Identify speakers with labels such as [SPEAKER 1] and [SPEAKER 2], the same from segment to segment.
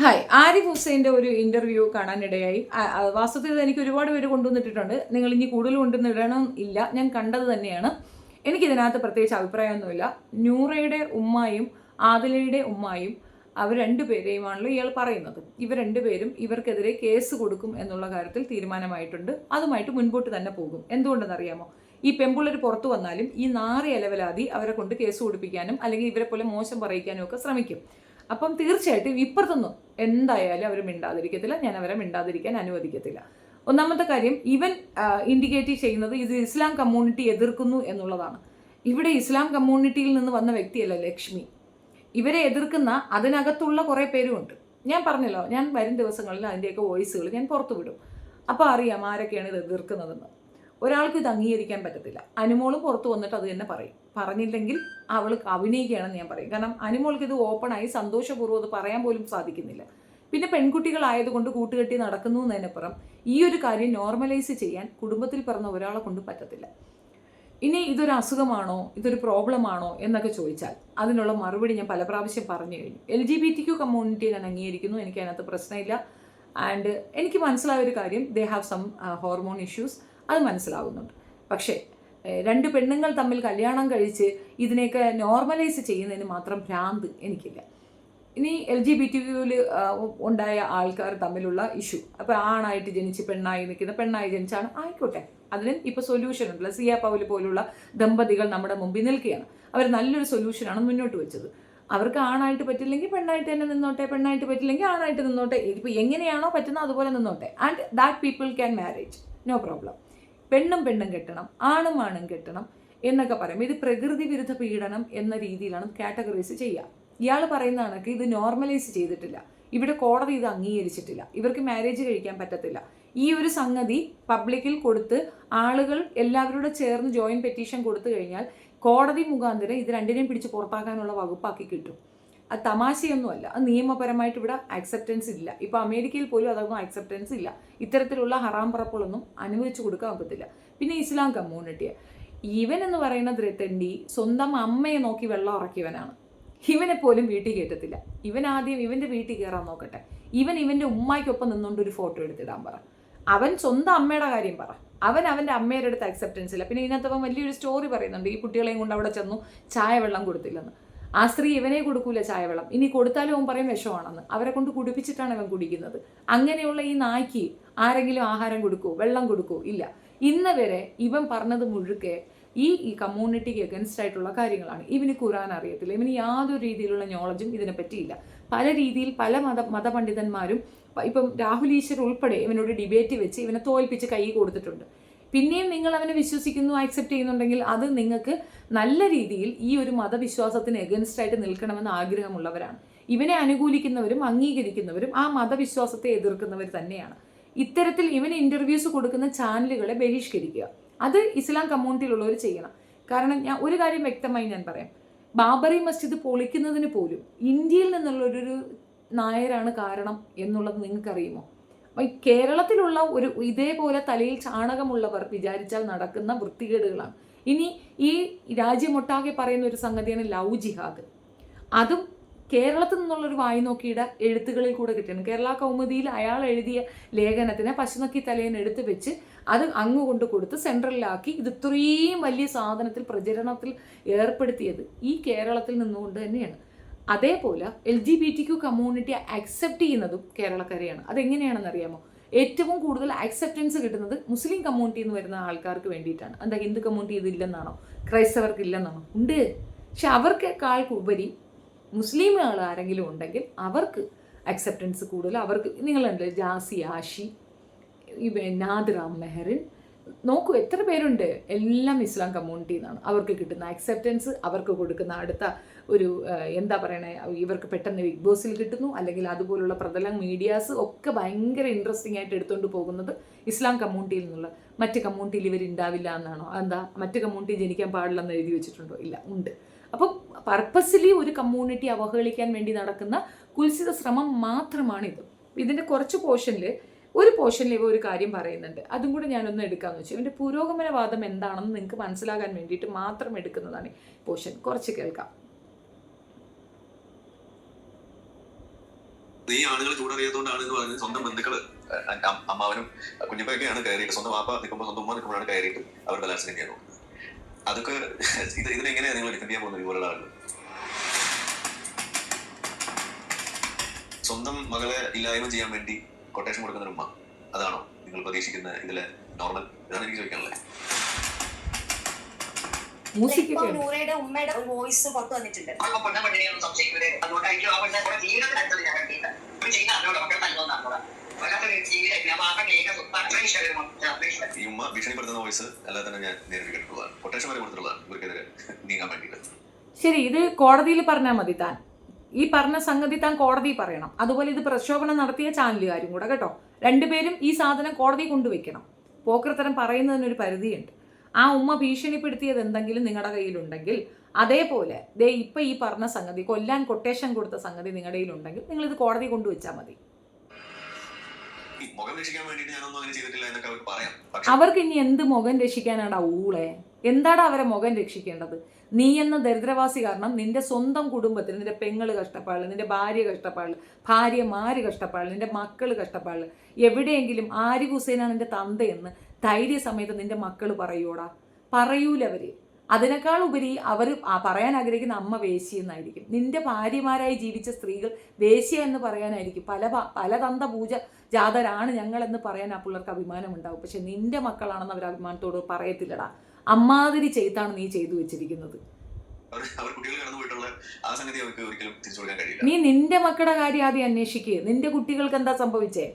[SPEAKER 1] Hi, Arif ഹുസൈൻ്റെ ഒരു interview കാണാനിടയായി. വാസ്തവത്തിൽ എനിക്ക് ഒരുപാട് പേര് കൊണ്ടുവന്നിട്ടിട്ടുണ്ട്. നിങ്ങൾ ഇനി കൂടുതൽ കൊണ്ടുവന്നിടണം ഇല്ല, ഞാൻ കണ്ടത് തന്നെയാണ്. എനിക്കിതിനകത്ത് പ്രത്യേകിച്ച് അഭിപ്രായമൊന്നുമില്ല. നൂറയുടെ ഉമ്മായും ആദിലയുടെ ഉമ്മായും അവർ രണ്ടുപേരെയുമാണല്ലോ ഇയാൾ പറയുന്നത്. ഇവർ രണ്ടുപേരും ഇവർക്കെതിരെ കേസ് കൊടുക്കും എന്നുള്ള കാര്യത്തിൽ തീരുമാനമായിട്ടുണ്ട്. അതുമായിട്ട് മുൻപോട്ട് തന്നെ പോകും. എന്തുകൊണ്ടെന്നറിയാമോ? ഈ പെമ്പിള്ളേർ പുറത്തു വന്നാലും ഈ നാറി അലവലാതി അവരെ കൊണ്ട് കേസ് കൊടുപ്പിക്കാനും അല്ലെങ്കിൽ ഇവരെ പോലെ മോശം പറയിക്കാനും ഒക്കെ ശ്രമിക്കും. അപ്പം തീർച്ചയായിട്ടും ഇപ്പുറത്തൊന്നും എന്തായാലും അവർ മിണ്ടാതിരിക്കത്തില്ല. ഞാൻ അവരെ മിണ്ടാതിരിക്കാൻ അനുവദിക്കത്തില്ല. ഒന്നാമത്തെ കാര്യം, ഇവൻ ഇൻഡിക്കേറ്റ് ചെയ്യുന്നത് ഇത് ഇസ്ലാം കമ്മ്യൂണിറ്റി എതിർക്കുന്നു എന്നുള്ളതാണ്. ഇവിടെ ഇസ്ലാം കമ്മ്യൂണിറ്റിയിൽ നിന്ന് വന്ന വ്യക്തിയല്ല ലക്ഷ്മി. ഇവരെ എതിർക്കുന്ന അതിനകത്തുള്ള കുറേ പേരുമുണ്ട്. ഞാൻ പറഞ്ഞല്ലോ, ഞാൻ വരും ദിവസങ്ങളിൽ അതിൻ്റെയൊക്കെ വോയിസുകൾ ഞാൻ പുറത്തു വിടും. അപ്പോൾ അറിയാം ആരൊക്കെയാണ് ഇത് എതിർക്കുന്നതെന്ന്. ഒരാൾക്ക് ഇത് അംഗീകരിക്കാൻ പറ്റത്തില്ല. അനുമോളും പുറത്ത് വന്നിട്ട് അത് തന്നെ പറയും. പറഞ്ഞില്ലെങ്കിൽ അവൾ അഭിനയിക്കുകയാണെന്ന് ഞാൻ പറയും. കാരണം അനുമോൾക്ക് ഇത് ഓപ്പണായി സന്തോഷപൂർവ്വം അത് പറയാൻ പോലും സാധിക്കുന്നില്ല. പിന്നെ പെൺകുട്ടികളായതുകൊണ്ട് കൂട്ടുകെട്ടി നടക്കുന്നു എന്നതിനപ്പുറം ഈ ഒരു കാര്യം നോർമലൈസ് ചെയ്യാൻ കുടുംബത്തിൽ പറഞ്ഞ ഒരാളെ കൊണ്ട് പറ്റത്തില്ല. ഇനി ഇതൊരു അസുഖമാണോ, ഇതൊരു പ്രോബ്ലമാണോ എന്നൊക്കെ ചോദിച്ചാൽ അതിനുള്ള മറുപടി ഞാൻ പല പ്രാവശ്യം പറഞ്ഞു കഴിഞ്ഞു. LGBTQ കമ്മ്യൂണിറ്റിയെ ഞാൻ അംഗീകരിക്കുന്നു, എനിക്ക് അതിനകത്ത് പ്രശ്നമില്ല. ആൻഡ് എനിക്ക് മനസ്സിലായ ഒരു കാര്യം, they have some hormone issues, അത് മനസ്സിലാവുന്നുണ്ട്. പക്ഷേ രണ്ട് പെണ്ണുങ്ങൾ തമ്മിൽ കല്യാണം കഴിച്ച് ഇതിനെയൊക്കെ നോർമലൈസ് ചെയ്യുന്നതിന് മാത്രം ഭ്രാന്ത് എനിക്കില്ല. ഇനി LGBTQവിൽ ഉണ്ടായ ആൾക്കാർ തമ്മിലുള്ള ഇഷ്യൂ, അപ്പോൾ ആണായിട്ട് ജനിച്ച് പെണ്ണായി നിൽക്കുന്ന, പെണ്ണായി ജനിച്ചാണ്, ആയിക്കോട്ടെ, അതിന് ഇപ്പോൾ സൊല്യൂഷൻ ഉണ്ടല്ലോ. സിയ പൗൽ പോലുള്ള ദമ്പതികൾ നമ്മുടെ മുമ്പിൽ നിൽക്കുകയാണ്. അവർ നല്ലൊരു സൊല്യൂഷനാണ് മുന്നോട്ട് വെച്ചത്. അവർക്ക് ആണായിട്ട് പറ്റില്ലെങ്കിൽ പെണ്ണായിട്ട് തന്നെ നിന്നോട്ടെ, പെണ്ണായിട്ട് പറ്റില്ലെങ്കിൽ ആണായിട്ട് നിന്നോട്ടെ, ഇപ്പോൾ എങ്ങനെയാണോ പറ്റുന്നത് അതുപോലെ നിന്നോട്ടെ. And that people can marriage, no problem. പെണ്ണും കെട്ടണം, ആണും കെട്ടണം എന്നൊക്കെ പറയും. ഇത് പ്രകൃതി വിരുദ്ധ പീഡനം എന്ന രീതിയിലാണ് കാറ്റഗറൈസ് ചെയ്യുക. ഇയാൾ പറയുന്ന കണക്ക് ഇത് നോർമലൈസ് ചെയ്തിട്ടില്ല. ഇവിടെ കോടതി ഇത് അംഗീകരിച്ചിട്ടില്ല. ഇവർക്ക് മാരേജ് കഴിക്കാൻ പറ്റത്തില്ല. ഈ ഒരു സംഗതി പബ്ലിക്കിൽ കൊടുത്ത് ആളുകൾ എല്ലാവരോട് ചേർന്ന് ജോയിന്റ് പെറ്റീഷൻ കൊടുത്തു കഴിഞ്ഞാൽ കോടതി മുഖാന്തരം ഇത് രണ്ടിനെയും പിടിച്ച് പുറത്താക്കാനുള്ള വകുപ്പാക്കി കിട്ടും. അത് തമാശയൊന്നുമല്ല. അത് നിയമപരമായിട്ട് ഇവിടെ ആക്സെപ്റ്റൻസ് ഇല്ല. ഇപ്പോൾ അമേരിക്കയിൽ പോലും അതൊന്നും ആക്സെപ്റ്റൻസ് ഇല്ല. ഇത്തരത്തിലുള്ള ഹറാം പറപ്പുകളൊന്നും അനുവദിച്ചു കൊടുക്കാൻ പറ്റത്തില്ല. പിന്നെ ഇസ്ലാം കമ്മ്യൂണിറ്റിയെ, ഇവൻ എന്ന് പറയുന്ന ദ്രത്തണ്ടി സ്വന്തം അമ്മയെ നോക്കി വെള്ളം ഇറക്കിയവനാണ്. ഇവനെ പോലും വീട്ടിൽ കയറ്റത്തില്ല. ഇവൻ ആദ്യം ഇവൻ്റെ വീട്ടിൽ കയറാൻ നോക്കട്ടെ. ഇവൻ്റെ ഉമ്മായ്ക്കൊപ്പം നിന്നുകൊണ്ട് ഒരു ഫോട്ടോ എടുത്തിടാൻ പറ. അവൻ സ്വന്തം അമ്മയുടെ കാര്യം പറ. അവൻ്റെ അമ്മയുടെ അടുത്ത് ആക്സെപ്റ്റൻസ് ഇല്ല. പിന്നെ ഇതിനകത്ത് അവൻ വലിയൊരു സ്റ്റോറി പറയുന്നുണ്ട്, ഈ കുട്ടികളെയും കൊണ്ട് അവിടെ ചെന്നു ചായ വെള്ളം കൊടുത്തില്ലെന്ന്. ആ സ്ത്രീ ഇവനെ കൊടുക്കൂല ചായവെള്ളം. ഇനി കൊടുത്താലും അവൻ പറയും വിഷമാണെന്ന്. അവരെ കൊണ്ട് കുടിപ്പിച്ചിട്ടാണ് അവൻ കുടിക്കുന്നത്. അങ്ങനെയുള്ള ഈ നായ്ക്ക് ആരെങ്കിലും ആഹാരം കൊടുക്കുമോ, വെള്ളം കൊടുക്കുമോ? ഇല്ല. ഇന്ന് വരെ ഇവൻ പറഞ്ഞത് മുഴുക്കെ ഈ കമ്മ്യൂണിറ്റിക്ക് എഗൻസ്റ്റ് ആയിട്ടുള്ള കാര്യങ്ങളാണ്. ഇവന് ഖുറാൻ അറിയത്തില്ല, ഇവന് യാതൊരു രീതിയിലുള്ള നോളജും ഇതിനെ പറ്റിയില്ല. പല രീതിയിൽ പല മതപണ്ഡിതന്മാരും ഇപ്പം രാഹുൽ ഈശ്വർ ഉൾപ്പെടെ ഇവനോട് ഡിബേറ്റ് വെച്ച് ഇവനെ തോൽപ്പിച്ച് കൈ കൊടുത്തിട്ടുണ്ട്. പിന്നെയും നിങ്ങൾ അവനെ വിശ്വസിക്കുന്നു, ആക്സെപ്റ്റ് ചെയ്യുന്നുണ്ടെങ്കിൽ അത് നിങ്ങൾക്ക് നല്ല രീതിയിൽ ഈ ഒരു മതവിശ്വാസത്തിന് എഗൻസ്റ്റ് ആയിട്ട് നിൽക്കണമെന്ന് ആഗ്രഹമുള്ളവരാണ്. ഇവനെ അനുകൂലിക്കുന്നവരും അംഗീകരിക്കുന്നവരും ആ മതവിശ്വാസത്തെ എതിർക്കുന്നവർ തന്നെയാണ്. ഇത്തരത്തിൽ ഇവന് ഇൻ്റർവ്യൂസ് കൊടുക്കുന്ന ചാനലുകളെ ബഹിഷ്കരിക്കുക. അത് ഇസ്ലാം കമ്മ്യൂണിറ്റിയിലുള്ളവർ ചെയ്യണം. കാരണം ഞാൻ ഒരു കാര്യം വ്യക്തമായി ഞാൻ പറയാം, ബാബറി മസ്ജിദ് പൊളിക്കുന്നതിന് പോലും ഇന്ത്യയിൽ നിന്നുള്ളൊരു നായരാണ് കാരണം എന്നുള്ളത് നിങ്ങൾക്കറിയുമോ? കേരളത്തിലുള്ള ഒരു ഇതേപോലെ തലയിൽ ചാണകമുള്ളവർ വിചാരിച്ചാൽ നടക്കുന്ന വൃത്തികേടുകളാണ്. ഇനി ഈ രാജ്യമൊട്ടാകെ പറയുന്ന ഒരു സംഗതിയാണ് ലവ് ജിഹാദ്. അതും കേരളത്തിൽ നിന്നുള്ളൊരു വായി നോക്കിയുടെ എഴുത്തുകളിൽ കൂടെ കിട്ടിയാണ്. കേരള കൗമുദിയിൽ അയാൾ എഴുതിയ ലേഖനത്തിനെ പശുനക്കി തലേന്ന് എടുത്ത് വെച്ച് അത് അങ്ങ് കൊണ്ട് കൊടുത്ത് സെൻട്രലിലാക്കി ഇത് ഇത്രയും വലിയ സാധനത്തിൽ പ്രചരണത്തിൽ ഏർപ്പെടുത്തിയത് ഈ കേരളത്തിൽ നിന്നുകൊണ്ട് തന്നെയാണ്. അതേപോലെ LGBTQ കമ്മ്യൂണിറ്റി അക്സെപ്റ്റ് ചെയ്യുന്നതും കേരളക്കരയാണ്. അതെങ്ങനെയാണെന്ന് അറിയാമോ? ഏറ്റവും കൂടുതൽ ആക്സെപ്റ്റൻസ് കിട്ടുന്നത് മുസ്ലിം കമ്മ്യൂണിറ്റിയിൽ നിന്ന് വരുന്ന ആൾക്കാർക്ക് വേണ്ടിയിട്ടാണ്. എന്താ, ഹിന്ദു കമ്മ്യൂണിറ്റി ഇതില്ലെന്നാണോ, ക്രൈസ്തവർക്ക് ഇല്ലെന്നാണോ? ഉണ്ട്. പക്ഷെ അവർക്കാൾ ഉപരി മുസ്ലിമുകൾ ആരെങ്കിലും ഉണ്ടെങ്കിൽ അവർക്ക് അക്സെപ്റ്റൻസ് കൂടുതൽ. അവർക്ക് നിങ്ങളുണ്ട് ജാസി ആഷി, നാദിറാം മെഹറിൻ, നോക്കൂ എത്ര പേരുണ്ട്. എല്ലാം ഇസ്ലാം കമ്മ്യൂണിറ്റിയിൽ നിന്നാണ്. അവർക്ക് കിട്ടുന്ന അക്സെപ്റ്റൻസ്, അവർക്ക് കൊടുക്കുന്ന അടുത്ത ഒരു എന്താ പറയണേ, ഇവർക്ക് പെട്ടെന്ന് ബിഗ് ബോസിൽ കിട്ടുന്നു, അല്ലെങ്കിൽ അതുപോലുള്ള പ്രതല മീഡിയാസ് ഒക്കെ ഭയങ്കര ഇൻട്രസ്റ്റിംഗ് ആയിട്ട് എടുത്തുകൊണ്ട് പോകുന്നത് ഇസ്ലാം കമ്മ്യൂണിറ്റിയിൽ നിന്നുള്ള. മറ്റ് കമ്മ്യൂണിറ്റിയിൽ ഇവരുണ്ടാവില്ല എന്നാണോ? എന്താ, മറ്റ് കമ്മ്യൂണിറ്റി ജനിക്കാൻ പാടില്ലെന്ന് എഴുതി വെച്ചിട്ടുണ്ടോ? ഇല്ല, ഉണ്ട്. അപ്പം പർപ്പസ്ലി ഒരു കമ്മ്യൂണിറ്റി അവഹേളിക്കാൻ വേണ്ടി നടക്കുന്ന കുൽസിത ശ്രമം മാത്രമാണിത്. ഇതിൻ്റെ കുറച്ച് ഒരു പോർഷനിൽ ഇവ ഒരു കാര്യം പറയുന്നുണ്ട്, അതും കൂടെ ഞാനൊന്ന് എടുക്കാമെന്ന് വെച്ചു. ഇവൻ്റെ പുരോഗമനവാദം എന്താണെന്ന് നിങ്ങൾക്ക് മനസ്സിലാകാൻ വേണ്ടിയിട്ട് മാത്രം എടുക്കുന്നതാണ് പോർഷൻ. കുറച്ച് കേൾക്കാം.
[SPEAKER 2] ഈ ആളുകൾ ചൂടറിയാത്തതുകൊണ്ടാണ് എന്ന് പറയുന്നത്. സ്വന്തം ബന്ധുക്കള് അമ്മാവനും കുഞ്ഞപ്പയൊക്കെയാണ് കയറിയിട്ട്, സ്വന്തം വാപ്പ നിൽക്കുമ്പോൾ സ്വന്തം ഉമ്മ നിൽക്കുമ്പോഴാണ് കയറിയിട്ട് അവർ ബലാത്സംഗം ചെയ്യാൻ നോക്കുന്നത്. അതൊക്കെ ഇതിനെങ്ങനെയാണ് നിങ്ങൾ ഡിഫെൻഡ് ചെയ്യാൻ പോകുന്നത്? ഇതുപോലുള്ള ആളുകൾ സ്വന്തം മകളെ ഇല്ലായ്മ ചെയ്യാൻ വേണ്ടി കൊട്ടേഷൻ കൊടുക്കുന്ന ഒരു ഉമ്മ, അതാണോ നിങ്ങൾ പ്രതീക്ഷിക്കുന്ന ഇതിലെ നോർമൽ? ഇതാണ് എനിക്ക് ചോദിക്കാനുള്ളത്.
[SPEAKER 3] നൂറയുടെ ഉമ്മയുടെ ഒരു വോയിസ് പുറത്തു വന്നിട്ടുണ്ട്.
[SPEAKER 2] ഈ ഉമ്മ ഭീഷണിപ്പെടുത്തുന്ന വോയിസ് അല്ലാതെ തന്നെ ഞാൻ നേരിട്ട് കേട്ടിട്ടുള്ളതാണ്. കൊട്ടേഷൻ വരെ കൊടുത്തിട്ടുള്ളതാണ് ഇവർക്കെതിരെ നീങ്ങാൻ വേണ്ടിയിട്ട്.
[SPEAKER 1] ശരി, ഇത് കോടതിയിൽ പറഞ്ഞാൽ മതി. താൻ ഈ പറഞ്ഞ സംഗതി താൻ കോടതി പറയണം. അതുപോലെ ഇത് പ്രക്ഷോഭണം നടത്തിയ ചാനലുകാരും കൂടെ കേട്ടോ, രണ്ടുപേരും ഈ സാധനം കോടതി കൊണ്ടുവയ്ക്കണം. പോക്കർത്തരം പറയുന്നതിനൊരു പരിധിയുണ്ട്. ആ ഉമ്മ ഭീഷണിപ്പെടുത്തിയത് എന്തെങ്കിലും നിങ്ങളുടെ കയ്യിലുണ്ടെങ്കിൽ, അതേപോലെ ദേ ഇപ്പം ഈ പറഞ്ഞ സംഗതി, കൊല്ലാൻ കൊട്ടേഷൻ കൊടുത്ത സംഗതി നിങ്ങളുടെ കയ്യിലുണ്ടെങ്കിൽ നിങ്ങളിത് കോടതി കൊണ്ടുവച്ചാൽ മതി. അവർക്ക് ഇനി എന്ത് മുഖം രക്ഷിക്കാനാടാ ഊളെ? എന്താടാ അവരെ മുഖം രക്ഷിക്കേണ്ടത്? നീ എന്ന ദരിദ്രവാസി കാരണം നിന്റെ സ്വന്തം കുടുംബത്തിൽ നിന്റെ പെങ്ങള് കഷ്ടപ്പാടില്ല, നിന്റെ ഭാര്യ കഷ്ടപ്പാടില്ല, ഭാര്യമാര് കഷ്ടപ്പാടില്ല, നിന്റെ മക്കള് കഷ്ടപ്പാടില്ല. എവിടെയെങ്കിലും ആരിഫ് ഹുസൈനാണ് നിന്റെ തന്തയെന്ന് ധൈര്യസമയത്ത് നിന്റെ മക്കള് പറയൂടാ? പറയൂലവര്. അതിനേക്കാൾ ഉപരി അവർ പറയാൻ ആഗ്രഹിക്കുന്ന അമ്മ വേശ്യ എന്നായിരിക്കും. നിന്റെ ഭാര്യമാരായി ജീവിച്ച സ്ത്രീകൾ വേശ്യ എന്ന് പറയാനായിരിക്കും. പല തന്ത പൂജ ജാതരാണ് ഞങ്ങളെന്ന് പറയാൻ ആ പിള്ളേർക്ക് അഭിമാനമുണ്ടാവും. പക്ഷെ നിന്റെ മക്കളാണെന്ന് അവർ അഭിമാനത്തോട് പറയത്തില്ലടാ. അമ്മാതിരി ചെയ്താണ് നീ ചെയ്തു വെച്ചിരിക്കുന്നത്. നീ നിന്റെ മക്കളുടെ കാര്യം ആദ്യം അന്വേഷിക്കുക. നിന്റെ കുട്ടികൾക്ക് എന്താ സംഭവിച്ചേ?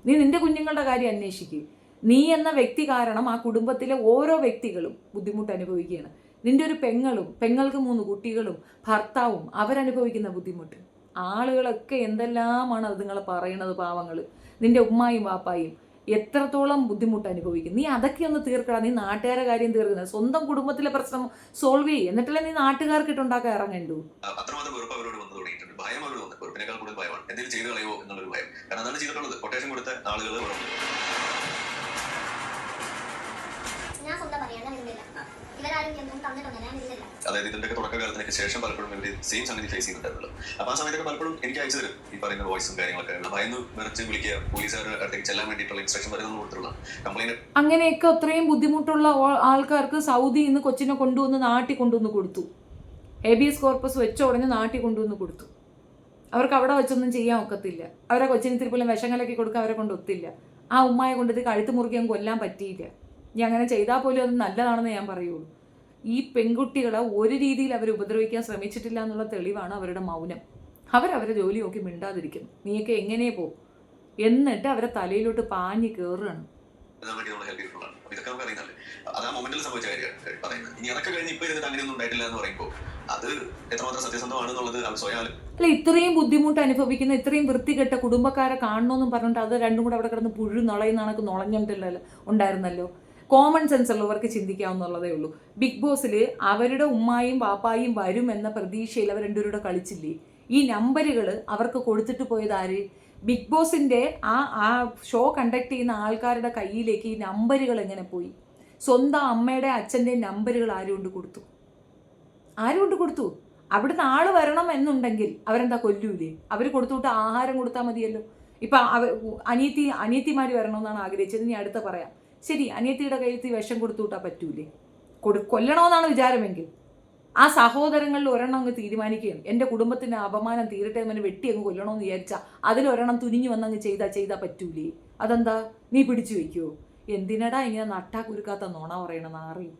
[SPEAKER 1] നീ നിന്റെ കുഞ്ഞുങ്ങളുടെ കാര്യം അന്വേഷിക്കുക. നീ എന്ന വ്യക്തി കാരണം ആ കുടുംബത്തിലെ ഓരോ വ്യക്തികളും ബുദ്ധിമുട്ട് അനുഭവിക്കുകയാണ്. നിന്റെ ഒരു പെങ്ങൾക്ക് 3 കുട്ടികളും ഭർത്താവും അവരനുഭവിക്കുന്ന ബുദ്ധിമുട്ട്. ആളുകളൊക്കെ എന്തെല്ലാമാണ് അത് നിങ്ങൾ പറയണത്. പാവങ്ങൾ, നിന്റെ ഉമ്മായും വാപ്പായും എത്രത്തോളം ബുദ്ധിമുട്ട് അനുഭവിക്കും. നീ അതൊക്കെ ഒന്ന് തീർക്കടാ. നീ നാട്ടുകാരെ കാര്യം തീർക്കുന്നത്, സ്വന്തം കുടുംബത്തിലെ പ്രശ്നം സോൾവ് ചെയ്യും. എന്നിട്ടല്ലേ നീ നാട്ടുകാർക്ക് ഇട്ടുണ്ടാക്കാൻ ഇറങ്ങണ്ടു.
[SPEAKER 2] അതായത് ഇതിന്റെ തുടക്കകാലത്തിനൊക്കെ ശേഷം പലപ്പോഴും ഇവര് സെയിം സംഗതി ഫേസ് ചെയ്യുന്നുണ്ടായിരുന്നല്ലോ. അപ്പൊ ആ സമയത്തൊക്കെ പലപ്പോഴും എനിക്ക് അയച്ചു തരും ഈ പറയുന്ന വോയിസും കാര്യങ്ങളൊക്കെ. ഭയന്ന് വിറച്ച് വിളിക്കുക, പോലീസുകാരുടെ അടുത്തേക്ക് ചെല്ലാൻ വേണ്ടിയിട്ടുള്ള ഇൻസ്ട്രക്ഷൻ വരുന്നത് കൊടുത്തിട്ടുള്ള കംപ്ലൈന്റ്.
[SPEAKER 1] അങ്ങനെയൊക്കെ അത്രയും ബുദ്ധിമുട്ടുള്ള ആൾക്കാർക്ക് സൗദിയിൽ നിന്ന് കൊച്ചിനെ കൊണ്ടുവന്ന് നാട്ടിൽ കൊണ്ടുവന്ന് കൊടുത്തു. ഹേബിയസ് കോർപ്പസ് വെച്ച ഉടനെ നാട്ടിൽ കൊണ്ടുവന്ന് കൊടുത്തു. അവർക്ക് അവിടെ വെച്ചൊന്നും ചെയ്യാൻ ഒക്കത്തില്ല. അവരെ കൊച്ചിന് തിരുപ്പൂലം വിഷം കലക്കി കൊടുക്കാൻ അവരെ കൊണ്ട് ഒത്തില്ല. ആ ഉമ്മായെ കൊണ്ട് ഇത് കഴുത്ത് മുറിക്കാൻ കൊല്ലാൻ പറ്റിയില്ല. ഇനി അങ്ങനെ ചെയ്താൽ പോലും അത് നല്ലതാണെന്ന് ഞാൻ പറയുള്ളൂ. ഈ പെൺകുട്ടികളെ ഒരു രീതിയിൽ അവർ ഉപദ്രവിക്കാൻ ശ്രമിച്ചിട്ടില്ല എന്നുള്ള തെളിവാണ് അവരുടെ മൗനം. അവരവരെ ജോലി നോക്കി മിണ്ടാതിരിക്കും. നീയൊക്കെ എങ്ങനെ പോകും എന്നിട്ട് അവരെ തലയിലോട്ട് പാഞ്ഞ് കയറുകയാണ്. അല്ല, ഇത്രയും ബുദ്ധിമുട്ട് അനുഭവിക്കുന്ന ഇത്രയും വൃത്തികെട്ട കുടുംബക്കാരെ കാണണമെന്നും പറഞ്ഞിട്ട് അത് രണ്ടും കൂടെ അവിടെ കിടന്ന് പുഴു നുളയുന്ന കണക്ക് നുളഞ്ഞിട്ടില്ലല്ലോ ഉണ്ടായിരുന്നല്ലോ. കോമൺ സെൻസ് ഉള്ളവർക്ക് ചിന്തിക്കാവുന്നുള്ളതേ ഉള്ളൂ. ബിഗ് ബോസിൽ അവരുടെ ഉമ്മായും പാപ്പായും വരും എന്ന പ്രതീക്ഷയിൽ അവർ രണ്ടുപേരുടെ കളിച്ചില്ലേ? ഈ നമ്പറുകൾ അവർക്ക് കൊടുത്തിട്ട് പോയത് ആര്? ബിഗ് ബോസിൻ്റെ ആ ഷോ കണ്ടക്ട് ചെയ്യുന്ന ആൾക്കാരുടെ കയ്യിലേക്ക് ഈ നമ്പറുകൾ എങ്ങനെ പോയി? സ്വന്തം അമ്മയുടെ അച്ഛൻ്റെ നമ്പറുകൾ ആരുകൊണ്ട് കൊടുത്തു? അവിടുന്ന് ആള് വരണം എന്നുണ്ടെങ്കിൽ അവരെന്താ കൊല്ലൂലേ? അവർ കൊടുത്തുവിട്ട് ആഹാരം കൊടുത്താൽ മതിയല്ലോ. ഇപ്പം അനിയത്തിമാർ വരണമെന്നാണ് ആഗ്രഹിച്ചത്. ഇനി അടുത്ത പറയാം. ശരി, അനിയത്തിയുടെ കയ്യിൽ വിഷം കൊടുത്തു വിട്ടാൽ പറ്റൂലേ? കൊല്ലണമെന്നാണ് വിചാരമെങ്കിൽ ആ സഹോദരങ്ങളിൽ ഒരെണ്ണം അങ്ങ് തീരുമാനിക്കുകയാണ്. എൻ്റെ കുടുംബത്തിൻ്റെ അപമാനം തീരട്ടെ എന്ന് വെട്ടി അങ്ങ് കൊല്ലണമെന്ന് വിചാരിച്ചാൽ അതിലൊരെണ്ണം തുനിഞ്ഞു വന്നങ്ങ് ചെയ്താൽ പറ്റൂലേ? അതെന്താ നീ പിടിച്ചു വയ്ക്കുമോ? എന്തിനടാ ഇങ്ങനെ നട്ടാ കുരുക്കാത്ത നുണ പറയണമെന്ന് അറിയും.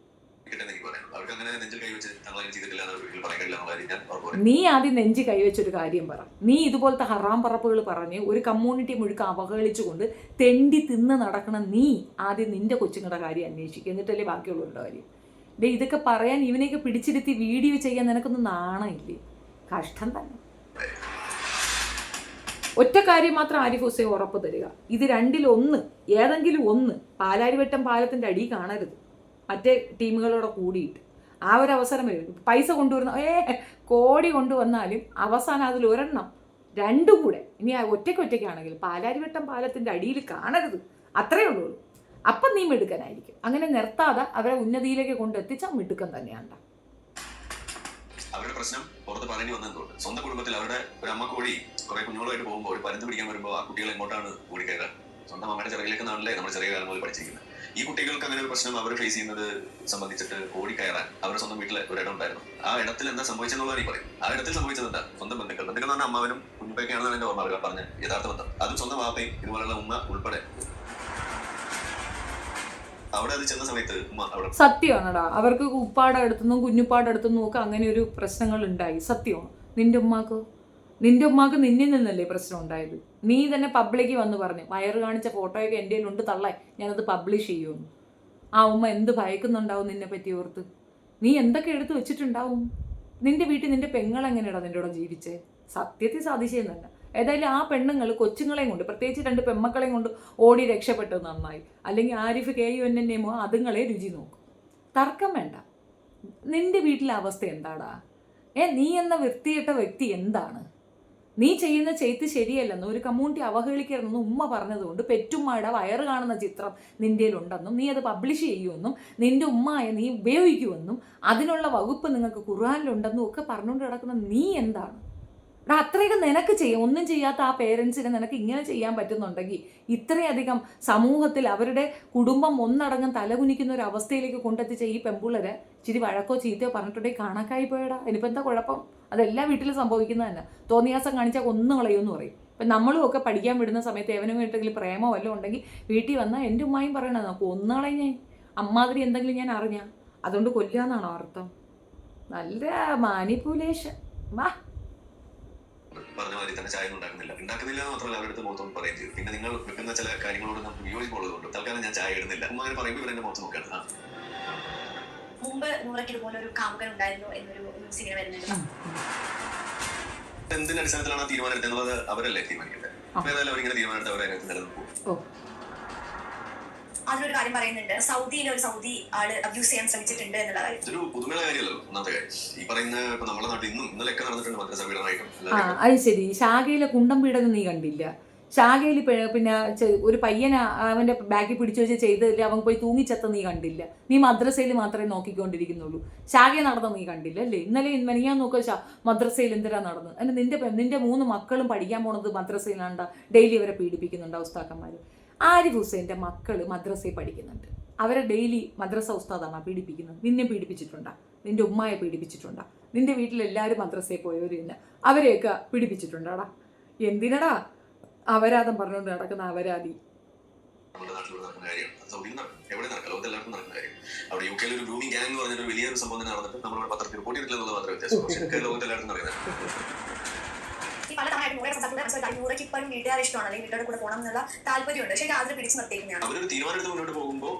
[SPEAKER 1] നീ ആദ്യം നെഞ്ച് കൈവച്ചൊരു കാര്യം പറ. നീ ഇതുപോലത്തെ ഹറാം പറപ്പുകൾ പറഞ്ഞ് ഒരു കമ്മ്യൂണിറ്റി മുഴുക്ക അവഹേളിച്ചുകൊണ്ട് തെണ്ടി തിന്ന് നടക്കണ നീ ആദ്യം നിന്റെ കൊച്ചുങ്ങളുടെ കാര്യം അന്വേഷിക്കുക. എന്നിട്ടല്ലേ ബാക്കിയുള്ളവരുടെ കാര്യം. ഇതൊക്കെ പറയാൻ ഇവനെയൊക്കെ പിടിച്ചിരുത്തി വീഡിയോ ചെയ്യാൻ നിനക്കൊന്നും നാണമില്ലേ? കഷ്ടം തന്നെ. ഒറ്റ കാര്യം മാത്രം ആരിഫ് ഹുസൈൻ ഉറപ്പ് തരിക, ഇത് രണ്ടിലൊന്ന് ഏതെങ്കിലും ഒന്ന് പാലാരിവട്ടം പാലത്തിൻ്റെ അടി കാണരുത് മറ്റേ ടീമുകളോടെ കൂടിയിട്ട്. ആ ഒരു അവസരം വരും. പൈസ കൊണ്ടുവരുന്ന കോടി കൊണ്ടുവന്നാലും അവസാനം അതിൽ ഒരെണ്ണം രണ്ടും കൂടെ ഇനി ഒറ്റയ്ക്കാണെങ്കിൽ പാലാരിവട്ടം പാലത്തിൻ്റെ അടിയിൽ കാണരുത്. അത്രയേ ഉള്ളൂ. അപ്പം നീ മിടുക്കനായിരിക്കും. അങ്ങനെ നിർത്താതെ അവരെ ഉന്നതിയിലേക്ക് കൊണ്ടെത്തിച്ചാൽ മിടുക്കൻ തന്നെയാണ്.
[SPEAKER 2] അവരുടെ പ്രശ്നം പുറത്ത് പറയേണ്ടി വന്നതുകൊണ്ട് സ്വന്തം കുടുംബത്തിൽ അവരുടെ ഒരു അമ്മ കോഴി കുറെ കുഞ്ഞുങ്ങളുമായിട്ട് പോകുമ്പോൾ ഒരു പരുന്ന് പിടിക്കാൻ വരുമ്പോൾ ആ കുട്ടികൾ എങ്ങോട്ടാണ് ഓടിക്കയറുക? സ്വന്തം അമ്മയുടെ ചിറകിലേക്ക് നാണല്ലേ നമ്മൾ ചെറിയ കാലം മുതൽ പഠിച്ചിരിക്കുന്നത്. ഈ കുട്ടികൾക്ക് അങ്ങനെ ഒരു പ്രശ്നം അവർ ഫേസ് ചെയ്യുന്നത് സംബന്ധിച്ചിട്ട് ഓടിക്കയറാൻ അവരുടെ സ്വന്തം വീട്ടിൽ ഒരിടം ഉണ്ടായിരുന്നു. ആ ഇടത്തിൽ എന്താ സംഭവിച്ചെന്നുള്ളത് നീ പറയും. ആ ഇടത്തിൽ സംഭവിച്ചത് എന്താ? സ്വന്തം ബന്ധുക്കൾ എന്ന് പറഞ്ഞാൽ അമ്മാവനും കുഞ്ഞുപ്പൊക്കെയാണെന്നാണ് എന്റെ ഓർമ്മ പറഞ്ഞ യഥാർത്ഥ ബന്ധം. അതും സ്വന്തം വാപ്പയും ഇതുപോലുള്ള ഉമ്മ ഉൾപ്പെടെ അവിടെ അത് ചെന്ന സമയത്ത് ഉമ്മ അവിടെ
[SPEAKER 1] സത്യമാണടാ, അവർക്ക് ഉപ്പാടെ അടുത്തുനിന്നും കുഞ്ഞുപ്പാടെ അടുത്തുനിന്നും ഒക്കെ അങ്ങനെ ഒരു പ്രശ്നങ്ങൾ ഉണ്ടായി. സത്യമാണ്. നിന്റെ ഉമ്മാക്ക് നിന്നിൽ നിന്നല്ലേ പ്രശ്നം ഉണ്ടായത്? നീ തന്നെ പബ്ലിക്ക് വന്ന് പറഞ്ഞു, വയറ് കാണിച്ച ഫോട്ടോയൊക്കെ എൻ്റെ ഉണ്ട് തള്ളാൻ, ഞാനത് പബ്ലിഷ് ചെയ്യുമെന്ന്. ആ ഉമ്മ എന്ത് ഭയക്കുന്നുണ്ടാവും നിന്നെ പറ്റി ഓർത്ത്? നീ എന്തൊക്കെ എടുത്ത് വെച്ചിട്ടുണ്ടാവും? നിന്റെ വീട്ടിൽ നിന്റെ പെങ്ങളെങ്ങനെയാടാ നിന്റെ കൂടെ ജീവിച്ചേ? സത്യത്തിൽ സാധിച്ചേ തന്നെ. ഏതായാലും ആ പെണ്ണുങ്ങൾ കൊച്ചുങ്ങളെയും കൊണ്ട്, പ്രത്യേകിച്ച് 2 പെമ്മക്കളെയും കൊണ്ട് ഓടി രക്ഷപ്പെട്ടത് നന്നായി. അല്ലെങ്കിൽ ആരിഫ് KUNNMO അതുങ്ങളെ രുചി നോക്കും. തർക്കം വേണ്ട. നിന്റെ വീട്ടിലെ അവസ്ഥ എന്താടാ? നീ എന്ന വൃത്തിയിട്ട വ്യക്തി എന്താണ്? നീ ചെയ്യുന്ന ചെയ്ത്ത് ശരിയല്ലെന്നും ഒരു കമ്മ്യൂണിറ്റി അവഹേളിക്കരുതെന്നും ഉമ്മ പറഞ്ഞതുകൊണ്ട് പെറ്റുമ്മയുടെ വയറ് കാണുന്ന ചിത്രം നിൻ്റെ ഉണ്ടെന്നും നീ അത് പബ്ലിഷ് ചെയ്യുമെന്നും നിന്റെ ഉമ്മയെ നീ ഉപയോഗിക്കുമെന്നും അതിനുള്ള വകുപ്പ് നിങ്ങൾക്ക് ഖുർആനിലുണ്ടെന്നും ഒക്കെ പറഞ്ഞുകൊണ്ട് കിടക്കുന്ന നീ എന്താണ്? അത്രയൊക്കെ നിനക്ക് ചെയ്യാം. ഒന്നും ചെയ്യാത്ത ആ പേരൻസിനെ നിനക്ക് ഇങ്ങനെ ചെയ്യാൻ പറ്റുന്നുണ്ടെങ്കിൽ ഇത്രയധികം സമൂഹത്തിൽ അവരുടെ കുടുംബം ഒന്നടങ്കം തലകുനിക്കുന്ന ഒരു അവസ്ഥയിലേക്ക് കൊണ്ടെത്തിച്ച ഈ പെമ്പുള്ളരെ ഇച്ചിരി വഴക്കോ ചീത്തയോ പറഞ്ഞിട്ടുണ്ടെങ്കിൽ കാണാക്കായി പോയടാ. ഇനിയിപ്പോൾ എന്താ കുഴപ്പം? അതെല്ലാ വീട്ടിലും സംഭവിക്കുന്നത് തന്നെ. തോന്നിയാസം കാണിച്ചാൽ കൊന്നു കളയുമെന്ന് പറയും. ഇപ്പം നമ്മളും ഒക്കെ പഠിക്കാൻ വിടുന്ന സമയത്ത് എവനും വീട്ടെങ്കിലും പ്രേമോ വല്ലതും ഉണ്ടെങ്കിൽ വീട്ടിൽ വന്നാൽ എൻ്റെ ഉമ്മായും പറയണത് നമുക്ക് ഒന്നുകളയും ഞാൻ അമ്മാതിരി എന്തെങ്കിലും ഞാൻ അറിഞ്ഞാൽ അതുകൊണ്ട് കൊല്ലാന്നാണോ അർത്ഥം? നല്ല മാനിപ്പുലേഷൻ. വാ
[SPEAKER 2] പറഞ്ഞ മാതിരി തന്നെ ചായ ഉണ്ടാക്കുന്നില്ല എന്ന് മാത്രമല്ല അവരുടെ മുഖത്ത് പറയുകയും ചെയ്തു. പിന്നെ നിങ്ങൾ വെക്കുന്ന ചില കാര്യങ്ങളോട് നമുക്ക് വിയോജിപ്പുള്ളതുകൊണ്ട് തൽക്കാലം ഞാൻ ചായ ഇടുന്നില്ല. ഉമ്മ അങ്ങനെ പറയുമ്പോൾ ഇവരെന്റെ മുഖത്ത് നോക്കുകയാണ്.
[SPEAKER 3] മുമ്പ് നൂറയ്ക്ക് ഇതുപോലെ ഒരു കാമുകൻ ഉണ്ടായിരുന്നു എന്നൊരു സിനിമ വരുന്നുണ്ട്.
[SPEAKER 2] എന്തിന്റെ അടിസ്ഥാനത്തിലാണ് തീരുമാനം എടുക്കുന്നത്? അവരല്ലേ തീരുമാനിക്കുന്നത്. ഏതായാലും അവരിങ്ങനെ തീരുമാനമെടുത്ത് അവരതിനകത്ത് നിലനിൽക്കും.
[SPEAKER 3] അതിലൊരു കാര്യം പറയുന്നുണ്ട്, സൗദിയിലെ ഒരു സൗദി ആള് അബ്യൂസ് ചെയ്യാൻ ശ്രമിച്ചിട്ടുണ്ട് എന്നുള്ള കാര്യം.
[SPEAKER 2] ഇതൊരു പുതുമയുള്ള കാര്യമല്ലോ. ഒന്നാമത്തെ കാര്യം ഈ പറയുന്ന ഇപ്പൊ നമ്മുടെ നാട്ടിൽ ഇന്നും ഇന്നലെയൊക്കെ നടന്നിട്ടുണ്ട് മദ്രസ പീഡനമായിട്ടും.
[SPEAKER 1] അത് ശരി. ഷാഗയിലെ കുണ്ടം പീഡനം നീ കണ്ടില്ല? ഷാഗയിൽ പിന്നെ ഒരു പയ്യനെ അവൻ്റെ ബാക്കിൽ പിടിച്ചു വെച്ച് ചെയ്തതില്ല, അവൻ പോയി തൂങ്ങിച്ചത്ത നീ കണ്ടില്ല. നീ മദ്രസയിൽ മാത്രമേ നോക്കിക്കൊണ്ടിരിക്കുന്നുള്ളൂ. ഷാഗയെ നടന്ന നീ കണ്ടില്ല അല്ലേ? ഇന്നലെ മെനിയാൻ നോക്കുക മദ്രസയിൽ എന്തിനാ നടന്നത്? അല്ല നിന്റെ 3 മക്കളും പഠിക്കാൻ പോണത് മദ്രസയിലാണ്ട. ഡെയിലി അവരെ പീഡിപ്പിക്കുന്നുണ്ട് ഉസ്താക്കന്മാർ. ആരിഫ് ഹുസൈൻ്റെ മക്കൾ മദ്രസയിൽ പഠിക്കുന്നുണ്ട്. അവരെ ഡെയിലി മദ്രസ ഉസ്താദാണ് പീഡിപ്പിക്കുന്നത്. നിന്നെ പീഡിപ്പിച്ചിട്ടുണ്ടാ? നിന്റെ ഉമ്മയെ പീഡിപ്പിച്ചിട്ടുണ്ടാ? നിന്റെ വീട്ടിലെല്ലാവരും മദ്രസയിൽ പോയവർ തന്നെ അവരെയൊക്കെ പീഡിപ്പിച്ചിട്ടുണ്ടാടാ? എന്തിനടാ അപരാധം പറഞ്ഞുകൊണ്ട് നടക്കുന്ന അപരാധി?
[SPEAKER 2] എവിടെ നടക്കാം? ലോകത്ത് എല്ലാവർക്കും നടക്കുന്ന കാര്യം. അവിടെ UK ഒരു ഗ്രൂമിംഗ് ഗ്യാങ് എന്ന് പറഞ്ഞൊരു വലിയൊരു സംഭവം നടന്നിട്ട് നമ്മൾ പത്രത്തിൽ റിപ്പോർട്ട് ചെയ്തിട്ടുള്ളത് മാത്രമേ വ്യത്യാസം. പക്ഷേ ലോകത്ത് എല്ലാവർക്കും നടക്കുന്നത്.
[SPEAKER 3] പല തവണയായിട്ട് നൂറെ സംസാരിക്കുന്നത് നൂറയ്ക്ക് ഇപ്പോഴും വീട്ടുകാർ ഇഷ്ടമാണ്, അല്ലെങ്കിൽ വീട്ടുകാരുടെ കൂടെ പോകണം എന്നുള്ള താല്പര്യമുണ്ട്. പക്ഷേ അതിൽ പിടിച്ചു നിർത്തിയിരിക്കുന്നതാണ്. അവരൊരു തീരുമാനം എടുത്ത് മുന്നോട്ട് പോകുമ്പോൾ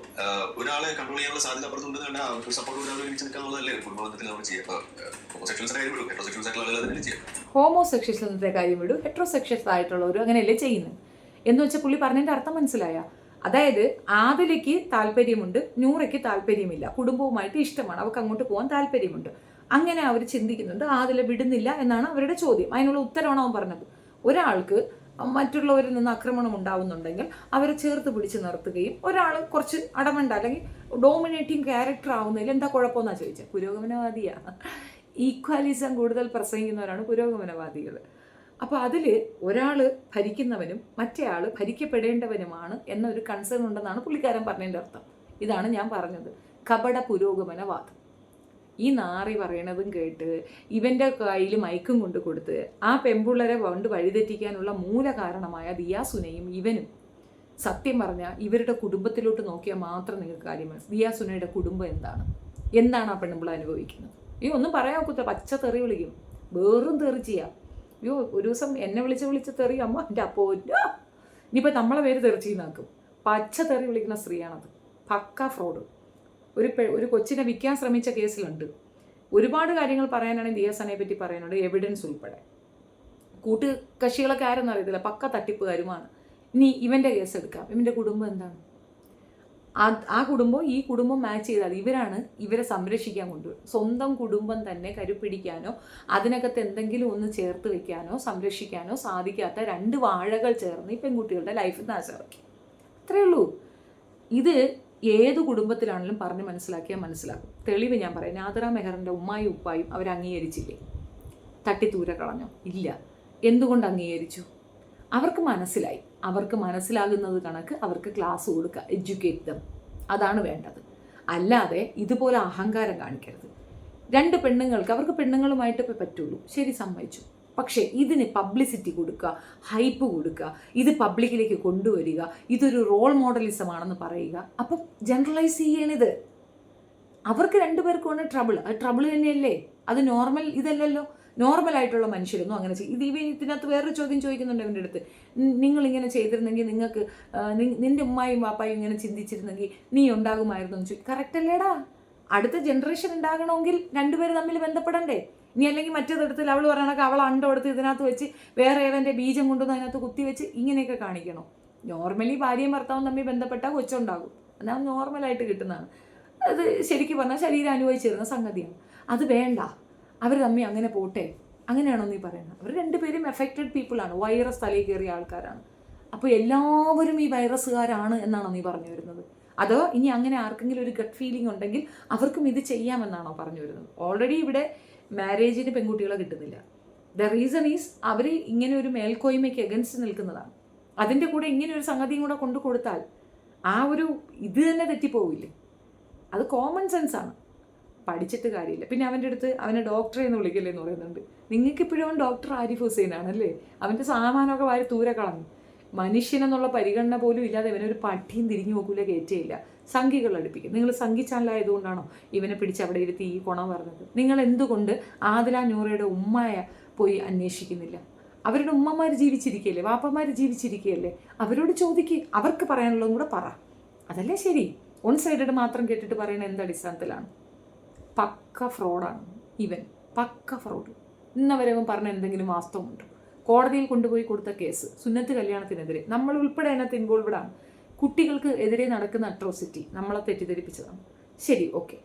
[SPEAKER 3] ഒരാളെ കൺട്രോൾ ചെയ്യാനുള്ള സാധ്യത അപ്പുറത്തുണ്ട്. കണ്ടാൽ അവർക്ക് സപ്പോർട്ട് ഒരാൾ ഒരുമിച്ച് നിൽക്കാനുള്ളതല്ലേ കുടുംബത്തിൽ നമ്മൾ ചെയ്യുക. ഹോമോസെക്ഷൽസിന്റെ കാര്യം വിടും, ഹെറ്ററോസെക്ഷൽസ് ആയിട്ടുള്ള ആളുകൾ അതിനെ ചെയ്യാം.
[SPEAKER 1] ഹോമോസെക്ഷൽസിന്റെ കാര്യം വിടും, ഹെറ്ററോസെക്ഷൽസ് ആയിട്ടുള്ളവരും അങ്ങനെയല്ലേ ചെയ്യുന്നത് എന്ന് വെച്ചാൽ പുള്ളി പറഞ്ഞതിൻ്റെ അർത്ഥം മനസ്സിലായ? അതായത് ആദിലയ്ക്ക് താല്പര്യമുണ്ട്, നൂറയ്ക്ക് താല്പര്യമില്ല, കുടുംബവുമായിട്ട് ഇഷ്ടമാണ്, അവർക്ക് അങ്ങോട്ട് പോകാൻ താല്പര്യമുണ്ട്. അങ്ങനെ അവർ ചിന്തിക്കുന്നുണ്ട്. ആദിലെ വിടുന്നില്ല എന്നാണ് അവരുടെ ചോദ്യം. അതിനുള്ള ഉത്തരവാണ് അവൻ പറഞ്ഞത്. ഒരാൾക്ക് മറ്റുള്ളവരിൽ നിന്ന് ആക്രമണം ഉണ്ടാവുന്നുണ്ടെങ്കിൽ അവരെ ചേർത്ത് പിടിച്ച് നിർത്തുകയും ഒരാൾ കുറച്ച് അടമണ്ട അല്ലെങ്കിൽ ഡോമിനേറ്റിംഗ് ക്യാരക്ടർ ആവുന്നതിൽ എന്താ കുഴപ്പമെന്നാണ് ചോദിച്ചത്. പുരോഗമനവാദിയാണ്. ഈക്വാലിസം കൂടുതൽ പ്രസംഗിക്കുന്നവരാണ് പുരോഗമനവാദികൾ. അപ്പോൾ അതിൽ ഒരാൾ ഭരിക്കുന്നവനും മറ്റേ ആൾ ഭരിക്കപ്പെടേണ്ടവനുമാണ് എന്നൊരു കൺസേൺ ഉണ്ടെന്നാണ് പുള്ളിക്കാരൻ പറഞ്ഞതിൻ്റെ അർത്ഥം. ഇതാണ് ഞാൻ പറഞ്ഞത്, കപട പുരോഗമനവാദം. ഈ നാറി പറയണതും കേട്ട് ഇവൻ്റെ കയ്യിൽ മൈക്കും കൊണ്ട് കൊടുത്ത് ആ പെമ്പുള്ളരെ കൊണ്ട് വഴിതെറ്റിക്കാനുള്ള മൂല കാരണമായ ദിയാസുനയും ഇവനും സത്യം പറഞ്ഞാൽ ഇവരുടെ കുടുംബത്തിലോട്ട് നോക്കിയാൽ മാത്രം നിങ്ങൾക്ക് കാര്യം മനസ്സിലാവും. ദിയാസുനയുടെ കുടുംബം എന്താണ് ആ പെണ്ണുമ്പിള അനുഭവിക്കുന്നത്? ഒന്നും പറയാൻ ഒക്കത്തില്ല. പച്ച തെറി വിളിക്കും, വേറും തെറി ചെയ്യാം. ഒരു ദിവസം എന്നെ വിളിച്ച് തെറി അമ്മ എൻ്റെ അപ്പോ ഇനിയിപ്പോൾ നമ്മളെ പേര് തെറിച്ചീന്നാക്കും. പച്ച തെറി വിളിക്കുന്ന സ്ത്രീയാണത്. പക്ക ഫ്രോഡ്. ഒരു കൊച്ചിനെ വിൽക്കാൻ ശ്രമിച്ച കേസിലുണ്ട്. ഒരുപാട് കാര്യങ്ങൾ പറയാനാണെങ്കിൽ ദിയാസനയെ പറ്റി പറയാനുണ്ട്, എവിഡൻസ് ഉൾപ്പെടെ. കൂട്ടുകക്ഷികളൊക്കെ ആരെന്ന് അറിയത്തില്ല, പക്ക തട്ടിപ്പുകാരുമാണ്. ഇനി ഇവൻ്റെ കേസ് എടുക്കാം. ഇവൻ്റെ കുടുംബം എന്താണ്? ആ കുടുംബം ഈ കുടുംബം മാച്ച് ചെയ്താൽ ഇവരാണ് ഇവരെ സംരക്ഷിക്കാൻ കൊണ്ടുവരും. സ്വന്തം കുടുംബം തന്നെ കരുപ്പിടിക്കാനോ അതിനകത്ത് എന്തെങ്കിലും ഒന്ന് ചേർത്ത് വെക്കാനോ സംരക്ഷിക്കാനോ സാധിക്കാത്ത 2 വാഴകൾ ചേർന്ന് ഈ പെൺകുട്ടികളുടെ ലൈഫ് നാശമാക്കി. അത്രയേ ഉള്ളൂ. ഇത് ഏത് കുടുംബത്തിലാണെങ്കിലും പറഞ്ഞ് മനസ്സിലാക്കിയാൽ മനസ്സിലാക്കും. തെളിവ് ഞാൻ പറയാം. നാദിറ മെഹറിൻ്റെ ഉമ്മായും ഉപ്പായും അവർ അംഗീകരിച്ചില്ലേ? തട്ടിത്തൂര കളഞ്ഞോ? ഇല്ല. എന്തുകൊണ്ട് അംഗീകരിച്ചു? അവർക്ക് മനസ്സിലായി. അവർക്ക് മനസ്സിലാകുന്നത് കണക്ക് അവർക്ക് ക്ലാസ് കൊടുക്കുക, എഡ്യൂക്കേറ്റ് ദം. അതാണ് വേണ്ടത്. അല്ലാതെ ഇതുപോലെ അഹങ്കാരം കാണിക്കരുത്. 2 പെണ്ണുങ്ങൾക്ക്, അവർക്ക് പെണ്ണുങ്ങളുമായിട്ട് ഇപ്പോൾ പറ്റുള്ളൂ, ശരി, സമ്മതിച്ചു. പക്ഷേ ഇതിന് പബ്ലിസിറ്റി കൊടുക്കുക, ഹൈപ്പ് കൊടുക്കുക, ഇത് പബ്ലിക്കിലേക്ക് കൊണ്ടുവരിക, ഇതൊരു റോൾ മോഡലിസമാണെന്ന് പറയുക. അപ്പം ജനറലൈസ് ചെയ്യണിത്. അവർക്ക് 2 പേർക്കുമാണ് ട്രബിൾ. അത് ട്രബിൾ തന്നെയല്ലേ? അത് നോർമൽ ഇതല്ലല്ലോ. നോർമലായിട്ടുള്ള മനുഷ്യരൊന്നും അങ്ങനെ ചെയ്യും. ഇതിനകത്ത് വേറൊരു ചോദ്യം ചോദിക്കുന്നുണ്ട് അവൻ്റെ അടുത്ത്. നിങ്ങളിങ്ങനെ ചെയ്തിരുന്നെങ്കിൽ നിങ്ങൾക്ക് നിൻ്റെ ഉമ്മായും വാപ്പായും ഇങ്ങനെ ചിന്തിച്ചിരുന്നെങ്കിൽ നീ ഉണ്ടാകുമായിരുന്നു എന്ന് ചോദിക്കും. കറക്റ്റ് അല്ലേടാ? അടുത്ത ജനറേഷൻ ഉണ്ടാകണമെങ്കിൽ 2 പേര് തമ്മിൽ ബന്ധപ്പെടണ്ടേ? ഇനി അല്ലെങ്കിൽ മറ്റേതെടുത്തിൽ അവൾ പറയണക്ക് അവൾ അണ്ടെടുത്ത് ഇതിനകത്ത് വെച്ച് വേറെ ഏവൻ്റെ ബീജം കൊണ്ടുവന്ന് അതിനകത്ത് കുത്തിവെച്ച് ഇങ്ങനെയൊക്കെ കാണിക്കണോ? നോർമലി ഭാര്യയും ഭർത്താവും തമ്മിൽ ബന്ധപ്പെട്ടാൽ കൊച്ചുണ്ടാകും. എന്നാൽ നോർമലായിട്ട് കിട്ടുന്നതാണ്. അത് ശരിക്കും പറഞ്ഞാൽ ശരീരം അനുഭവിച്ചിരുന്ന സംഗതിയാണ്. അത് വേണ്ട. അവർ തമ്മിൽ അങ്ങനെ പോട്ടെ. അങ്ങനെയാണോ നീ പറയുന്നത്? അവർ 2 പേരും എഫക്റ്റഡ് പീപ്പിളാണ്. വൈറസ് തലയിൽ കയറിയ ആൾക്കാരാണ്. അപ്പോൾ എല്ലാവരും ഈ വൈറസുകാരാണ് എന്നാണോ നീ പറഞ്ഞു വരുന്നത്? അതോ ഇനി അങ്ങനെ ആർക്കെങ്കിലും ഒരു ഗട്ട് ഫീലിംഗ് ഉണ്ടെങ്കിൽ അവർക്കും ഇത് ചെയ്യാമെന്നാണോ പറഞ്ഞു വരുന്നത്? ഓൾറെഡി ഇവിടെ മാരേജിന് പെൺകുട്ടികളെ കിട്ടുന്നില്ല. ദ റീസൺ ഈസ് അവർ ഇങ്ങനെ ഒരു മേൽക്കോയ്മയ്ക്ക് എഗൻസ്റ്റ് നിൽക്കുന്നതാണ്. അതിൻ്റെ കൂടെ ഇങ്ങനെ ഒരു സംഗതിയും കൂടെ കൊണ്ടു കൊടുത്താൽ ആ ഒരു ഇത് തന്നെ തെറ്റിപ്പോവില്ലേ? അത് കോമൺ സെൻസാണ്. പഠിച്ചിട്ട് കാര്യമില്ല. പിന്നെ അവൻ്റെ അടുത്ത് അവനെ ഡോക്ടറെ എന്ന് വിളിക്കല്ലേ എന്ന് പറയുന്നുണ്ട്. നിങ്ങൾക്കിപ്പോഴും അവൻ ഡോക്ടർ ആരിഫ് ഹുസൈനാണല്ലേ? അവൻ്റെ സാമാനമൊക്കെ വാരി ദൂരെ കളഞ്ഞു. മനുഷ്യനെന്നുള്ള പരിഗണന പോലും ഇല്ലാതെ ഇവനൊരു പട്ടിയും തിരിഞ്ഞു നോക്കൂല, കയറ്റയില്ല. സംഘികൾ അടുപ്പിക്കും. നിങ്ങൾ സംഘി ചാനലായതുകൊണ്ടാണോ ഇവനെ പിടിച്ച് അവിടെ ഇരുത്തി ഈ കൊണ പറഞ്ഞത്? നിങ്ങൾ എന്തുകൊണ്ട് ആദില നൂറയുടെ ഉമ്മയെ പോയി അന്വേഷിക്കുന്നില്ല? അവരുടെ ഉമ്മമാർ ജീവിച്ചിരിക്കുകയല്ലേ, വാപ്പമാർ ജീവിച്ചിരിക്കുകയല്ലേ? അവരോട് ചോദിക്കുക. അവർക്ക് പറയാനുള്ളതും കൂടെ പറ. അതല്ലേ ശരി. 1 സൈഡഡ് മാത്രം കേട്ടിട്ട് പറയുന്നത് എന്ത് അടിസ്ഥാനത്തിലാണ്? പക്ക ഫ്രോഡാണ് ഇവൻ. പക്ക ഫ്രോഡ്. ഇന്നവരെ അവൻ പറഞ്ഞ എന്തെങ്കിലും വാസ്തവമുണ്ടോ? കോടതിയിൽ കൊണ്ടുപോയി കൊടുത്ത കേസ് സുന്നത്ത് കല്യാണത്തിനെതിരെ നമ്മൾ ഉൾപ്പെടെ അതിനകത്ത് ഇൻവോൾവഡ് ആണ്. കുട്ടികൾക്ക് എതിരെ നടക്കുന്ന അട്രോസിറ്റി നമ്മളെ തെറ്റിദ്ധരിപ്പിച്ചതാണ്. ശരി, ഓക്കെ,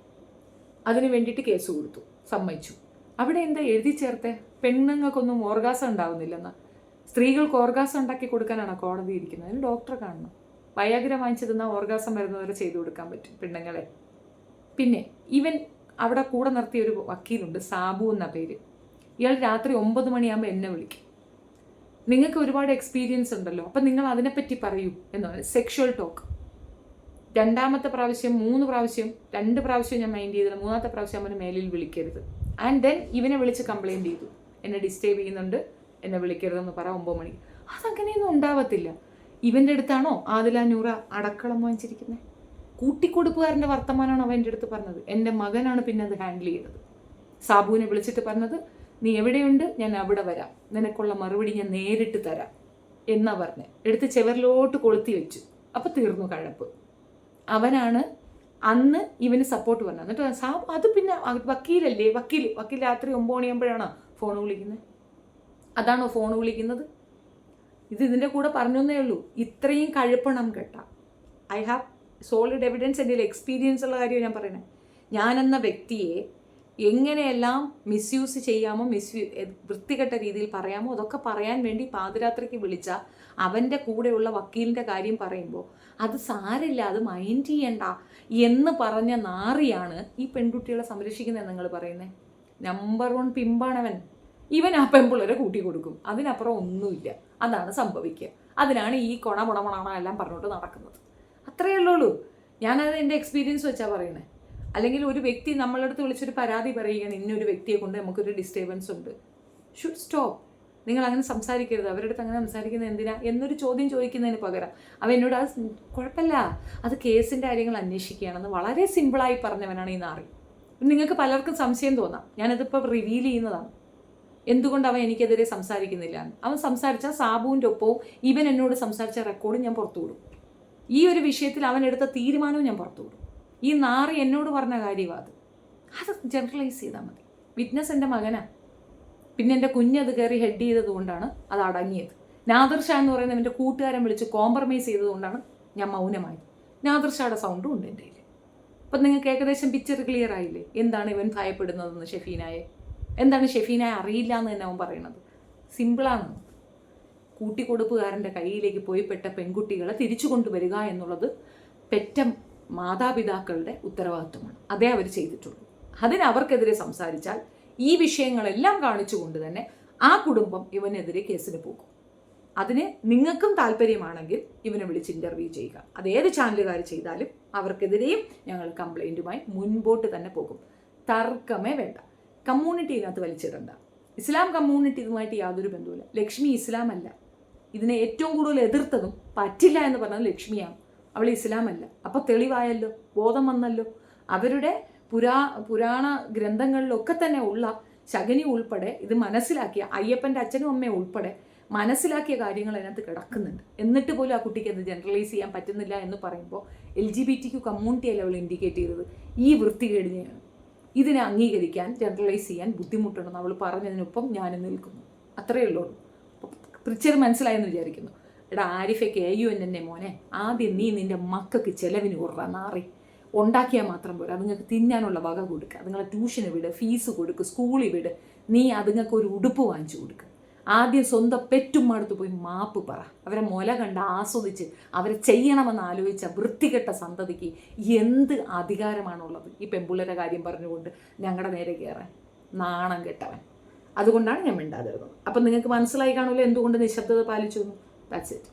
[SPEAKER 1] അതിന് വേണ്ടിയിട്ട് കേസ് കൊടുത്തു, സമ്മതിച്ചു. അവിടെ എന്താ എഴുതി ചേർത്തേ? പെണ്ണുങ്ങൾക്കൊന്നും ഓർഗാസം ഉണ്ടാവുന്നില്ലെന്ന്. സ്ത്രീകൾക്ക് ഓർഗാസം ഉണ്ടാക്കി കൊടുക്കാനാണ് കോടതി ഇരിക്കുന്നത്. അതിന് ഡോക്ടറെ കാണണം. വയാഗ്ര വാങ്ങിച്ചു തന്നാൽ ഓർഗാസം വരുന്നവരെ ചെയ്തു കൊടുക്കാൻ പറ്റും പെണ്ണുങ്ങളെ. പിന്നെ ഇവൻ അവിടെ കൂടെ നിർത്തിയ ഒരു വക്കീലുണ്ട്, സാബു എന്ന പേര്. ഇയാൾ രാത്രി 9 മണിയാകുമ്പോൾ എന്നെ വിളിക്കും. നിങ്ങൾക്ക് ഒരുപാട് എക്സ്പീരിയൻസ് ഉണ്ടല്ലോ, അപ്പം നിങ്ങൾ അതിനെപ്പറ്റി പറയൂ എന്നാണ്. സെക്ഷുവൽ ടോക്ക് 2ാമത്തെ പ്രാവശ്യം 3 പ്രാവശ്യം 2 പ്രാവശ്യം ഞാൻ മൈൻഡ് ചെയ്തില്ല. 3ാമത്തെ പ്രാവശ്യം അവന് മേലിൽ വിളിക്കരുത്. ആൻഡ് ദെൻ ഇവനെ വിളിച്ച് കംപ്ലയിൻറ്റ് ചെയ്തു, എന്നെ ഡിസ്റ്റർബ് ചെയ്യുന്നുണ്ട്, എന്നെ വിളിക്കരുതെന്ന് പറ 9 മണിക്ക്. അതങ്ങനെയൊന്നും ഉണ്ടാവത്തില്ല. ഇവൻ്റെ അടുത്താണോ ആദില നൂറ അടക്കളം വാങ്ങിച്ചിരിക്കുന്നത്? കൂട്ടിക്കൊടുപ്പുകാരൻ്റെ വർത്തമാനമാണ് അവൻ്റെ അടുത്ത് പറഞ്ഞത്. എൻ്റെ മകനാണ് പിന്നെ അത് ഹാൻഡിൽ ചെയ്തത്. സാബുവിനെ വിളിച്ചിട്ട് പറഞ്ഞത്, നീ എവിടെയുണ്ട്, ഞാൻ അവിടെ വരാം, നിനക്കുള്ള മറുപടി ഞാൻ നേരിട്ട് തരാം എന്നാ പറഞ്ഞ് എടുത്ത് ചെവറിലോട്ട് കൊളുത്തി വെച്ചു. അപ്പം തീർന്നു കഴപ്പ്. അവനാണ് അന്ന് ഇവന് സപ്പോർട്ട് പറഞ്ഞത്. എന്നിട്ട് സാബു അത് പിന്നെ വക്കീലല്ലേ, വക്കീൽ രാത്രി 9 മണിയാകുമ്പോഴാണോ ഫോൺ വിളിക്കുന്നത്? അതാണോ ഫോൺ വിളിക്കുന്നത്? ഇതിൻ്റെ കൂടെ പറഞ്ഞേ ഉള്ളൂ. ഇത്രയും കഴുപ്പണം കേട്ടാ. I have solid evidence. എൻ്റെ എക്സ്പീരിയൻസ് ഉള്ള കാര്യം ഞാൻ പറയണേ. ഞാനെന്ന വ്യക്തിയെ എങ്ങനെയെല്ലാം മിസ്യൂസ് ചെയ്യാമോ, വൃത്തികെട്ട രീതിയിൽ പറയാമോ, അതൊക്കെ പറയാൻ വേണ്ടി പാതിരാത്രിക്ക് വിളിച്ച അവൻ്റെ കൂടെയുള്ള വക്കീലിൻ്റെ കാര്യം പറയുമ്പോൾ അത് സാരില്ല, അത് മൈൻഡ് ചെയ്യണ്ട എന്ന് പറഞ്ഞ നാറിയാണ് ഈ പെൺകുട്ടികളെ സംരക്ഷിക്കുന്നത് നിങ്ങൾ പറയുന്നത്. നമ്പർ 1 പിമ്പാണവൻ. ഇവൻ ആ പെൺപിള്ളേരെ കൂട്ടി കൊടുക്കും. അതിനപ്പുറം ഒന്നുമില്ല. അതാണ് സംഭവിക്കുക. അതിനാണ് ഈ കൊണ എല്ലാം പറഞ്ഞുകൊണ്ട് നടക്കുന്നത്. അത്രയേ ഉള്ളൂ. ഞാനത് എൻ്റെ എക്സ്പീരിയൻസ് വെച്ചാൽ പറയണേ. അല്ലെങ്കിൽ ഒരു വ്യക്തി നമ്മളടുത്ത് വിളിച്ചൊരു പരാതി പറയുകയാണ്, ഇന്നൊരു വ്യക്തിയെ കൊണ്ട് നമുക്കൊരു ഡിസ്റ്റർബൻസ് ഉണ്ട്, ഷുഡ് സ്റ്റോപ്പ്. നിങ്ങൾ അങ്ങനെ സംസാരിക്കരുത്. അവരുടെ അടുത്ത് അങ്ങനെ സംസാരിക്കുന്നത് എന്തിനാ എന്നൊരു ചോദ്യം ചോദിക്കുന്നതിന് പകരം അവൻ എന്നോട് അത് കുഴപ്പമില്ല, അത് കേസിൻ്റെ കാര്യങ്ങൾ അന്വേഷിക്കുകയാണെന്ന് വളരെ സിമ്പിളായി പറഞ്ഞവനാണ് ഈ നാറി. നിങ്ങൾക്ക് പലർക്കും സംശയം തോന്നാം. ഞാനതിപ്പോൾ റിവീൽ ചെയ്യുന്നതാണ്. എന്തുകൊണ്ട് അവൻ എനിക്കെതിരെ സംസാരിക്കുന്നില്ല? അവൻ സംസാരിച്ച സാബുവിൻ്റെ ഒപ്പവും ഇവൻ എന്നോട് സംസാരിച്ച റെക്കോർഡും ഞാൻ പുറത്തു വിടും. ഈ ഒരു വിഷയത്തിൽ അവൻ എടുത്ത തീരുമാനവും ഞാൻ പുറത്തു വിടും. ഈ നാറി എന്നോട് പറഞ്ഞ കാര്യമാണ് അത് ജനറലൈസ് ചെയ്താൽ മതി. വിറ്റ്നസ് എൻ്റെ മകനാണ്. പിന്നെ എൻ്റെ കുഞ്ഞത് കയറി ഹെഡ് ചെയ്തത് കൊണ്ടാണ് അത് അടങ്ങിയത്. നാദിർ ഷാ എന്ന് പറയുന്ന എൻ്റെ കൂട്ടുകാരൻ വിളിച്ച് കോംപ്രമൈസ് ചെയ്തതുകൊണ്ടാണ് ഞാൻ മൗനമായത്. നാദിർ ഷായുടെ സൗണ്ടും ഉണ്ട് എൻ്റെ കയ്യിൽ. അപ്പം നിങ്ങൾക്ക് ഏകദേശം പിക്ചർ ക്ലിയർ ആയില്ലേ എന്താണ് ഇവൻ ഭയപ്പെടുന്നതെന്ന് ഷെഫീനായെ. എന്താണ് ഷെഫീനായെ അറിയില്ല എന്ന് തന്നെ അവൻ പറയണത്. സിമ്പിളാണ്. കൂട്ടിക്കൊടുപ്പുകാരൻ്റെ കയ്യിലേക്ക് പോയി പെട്ട പെൺകുട്ടികളെ തിരിച്ചു കൊണ്ടുവരിക എന്നുള്ളത് പെറ്റ മാതാപിതാക്കളുടെ ഉത്തരവാദിത്വമാണ്. അതേ അവർ ചെയ്തിട്ടുള്ളൂ. അതിന് അവർക്കെതിരെ സംസാരിച്ചാൽ ഈ വിഷയങ്ങളെല്ലാം കാണിച്ചുകൊണ്ട് തന്നെ ആ കുടുംബം ഇവനെതിരെ കേസിന് പോകും. അതിന് നിങ്ങൾക്കും താല്പര്യമാണെങ്കിൽ ഇവനെ വിളിച്ച് ഇൻ്റർവ്യൂ ചെയ്യുക. അത് ഏത് ചാനലുകാർ ചെയ്താലും അവർക്കെതിരെയും ഞങ്ങൾ കംപ്ലൈൻറ്റുമായി മുൻപോട്ട് തന്നെ പോകും. തർക്കമേ വേണ്ട. കമ്മ്യൂണിറ്റിയിനകത്ത് വലിച്ചിടണ്ട. ഇസ്ലാം കമ്മ്യൂണിറ്റി ഇതുമായിട്ട് യാതൊരു ബന്ധവുമില്ല. ലക്ഷ്മി ഇസ്ലാം അല്ല. ഇതിനെ ഏറ്റവും കൂടുതൽ എതിർത്തതും പറ്റില്ല എന്ന് പറഞ്ഞത് ലക്ഷ്മിയാണ്. അവൾ ഇസ്ലാം അല്ല. അപ്പോൾ തെളിവായല്ലോ, ബോധം വന്നല്ലോ. അവരുടെ പുരാണ ഗ്രന്ഥങ്ങളിലൊക്കെ തന്നെ ഉള്ള ശകുനി ഉൾപ്പെടെ ഇത് മനസ്സിലാക്കിയ അയ്യപ്പൻ്റെ അച്ഛനും അമ്മയും ഉൾപ്പെടെ മനസ്സിലാക്കിയ കാര്യങ്ങൾ അതിനകത്ത് കിടക്കുന്നുണ്ട്. എന്നിട്ട് പോലും ആ കുട്ടിക്ക് അത് ജനറലൈസ് ചെയ്യാൻ പറ്റുന്നില്ല എന്ന് പറയുമ്പോൾ LGBTQ കമ്മ്യൂണിറ്റിയല്ല അവൾ ഇൻഡിക്കേറ്റ് ചെയ്തത് ഈ വൃത്തികേടിനെയാണ്. ഇതിനെ അംഗീകരിക്കാൻ ജനറലൈസ് ചെയ്യാൻ ബുദ്ധിമുട്ടുണ്ടെന്ന് അവൾ പറഞ്ഞതിനൊപ്പം ഞാൻ നിൽക്കുന്നു. അത്രയേ ഉള്ളൂ. പ്രിച്ചർ മനസ്സിലായെന്ന് വിചാരിക്കുന്നു. എടാ ആരിഫയ്ക്ക് AUN മോനെ, ആദ്യം നീ നിൻ്റെ മക്കൾക്ക് ചെലവിന് കൊടുക്കുക. നാറി ഉണ്ടാക്കിയാൽ മാത്രം പോരാ, അതുങ്ങൾക്ക് തിന്നാനുള്ള വക കൊടുക്കുക. അതുങ്ങളെ ട്യൂഷന് വിട്, ഫീസ് കൊടുക്കുക, സ്കൂളിൽ വിട്. നീ അതുങ്ങൾക്ക് ഒരു ഉടുപ്പ് വാങ്ങിച്ചു കൊടുക്കുക. ആദ്യം സ്വന്തം പെറ്റുമ്മടുത്ത് പോയി മാപ്പ് പറ. അവരെ മുല കണ്ട് ആസ്വദിച്ച് അവരെ ചെയ്യണമെന്ന് ആലോചിച്ച വൃത്തികെട്ട സന്തതിക്ക് എന്ത് അധികാരമാണുള്ളത് ഈ പെൺപിള്ളേരെ കാര്യം പറഞ്ഞുകൊണ്ട് ഞങ്ങളുടെ നേരെ കയറാൻ? നാണം കെട്ടവൻ. അതുകൊണ്ടാണ് ഞാൻ മിണ്ടാതിരുന്നത്. അപ്പം നിങ്ങൾക്ക് മനസ്സിലായി കാണുമല്ലോ എന്തുകൊണ്ട് നിശബ്ദത പാലിച്ചു. That's it.